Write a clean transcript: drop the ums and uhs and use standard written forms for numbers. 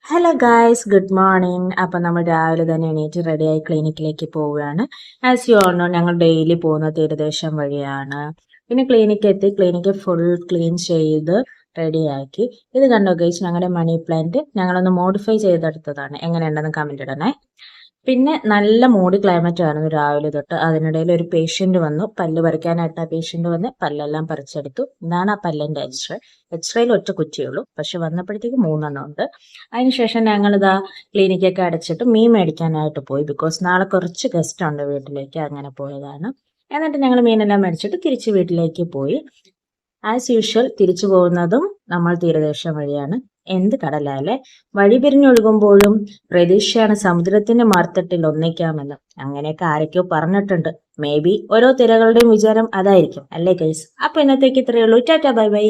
Hello guys, good morning. അപ്പം നമ്മൾ രാവിലെ തന്നെ എണീറ്റ് റെഡിയായി ക്ലിനിക്കിലേക്ക് പോവുകയാണ്. ആസ് യു ഓൾ നോ, ഞങ്ങൾ ഡെയിലി പോകുന്ന തീരദേശം വഴിയാണ്. പിന്നെ ക്ലിനിക്ക് എത്തി, ക്ലിനിക്ക് ഫുൾ ക്ലീൻ ചെയ്ത് റെഡിയാക്കി. ഇത് കണ്ടോ ഗൈസ്, ഞങ്ങളുടെ മണി പ്ലാന്റ് ഞങ്ങളൊന്ന് മോഡിഫൈ ചെയ്തെടുത്തതാണ്. എങ്ങനെയുണ്ടെന്ന് കമൻറ്റ് ഇടണേ. പിന്നെ നല്ല മൂടി ക്ലൈമറ്റ് ആയിരുന്നു രാവിലെ തൊട്ട്. അതിനിടയിൽ ഒരു പേഷ്യന്റ് വന്നു, പല്ല് പറിക്കാനായിട്ട്. ആ പേഷ്യന്റ് വന്ന് പല്ലെല്ലാം പറിച്ചെടുത്തു. ഇതാണ് ആ പല്ലിന്റെ എക്സ്റേയിൽ ഒറ്റ കുറ്റിയുള്ളൂ, പക്ഷെ വന്നപ്പോഴത്തേക്ക് 3 ഉണ്ട്. അതിനുശേഷം ഞങ്ങളിതാ ക്ലിനിക്കൊക്കെ അടച്ചിട്ട് മീൻ മേടിക്കാനായിട്ട് പോയി. ബിക്കോസ് നാളെ കുറച്ച് ഗസ്റ്റ് ഉണ്ട് വീട്ടിലേക്ക്, അങ്ങനെ പോയതാണ്. എന്നിട്ട് ഞങ്ങൾ മീനെല്ലാം മേടിച്ചിട്ട് തിരിച്ച് വീട്ടിലേക്ക് പോയി. ആസ് യൂഷ്വൽ തിരിച്ചു പോകുന്നതും നമ്മൾ തീരദേശം വഴിയാണ്. എന്ത് കടലല്ലേ, വഴി പിരിഞ്ഞൊഴുകുമ്പോഴും പ്രതീക്ഷയാണ് സമുദ്രത്തിന്റെ മാർത്തട്ടിൽ ഒന്നിക്കാമെന്ന്. അങ്ങനെയൊക്കെ ആരൊക്കെയോ പറഞ്ഞിട്ടുണ്ട്. മേ ബി ഓരോ തിരകളുടെയും വിചാരം അതായിരിക്കും, അല്ലേ ഗൈസ്? അപ്പൊ ഇന്നത്തേക്ക് ഇത്രയേ ഉള്ളൂ. Tata, bye bye.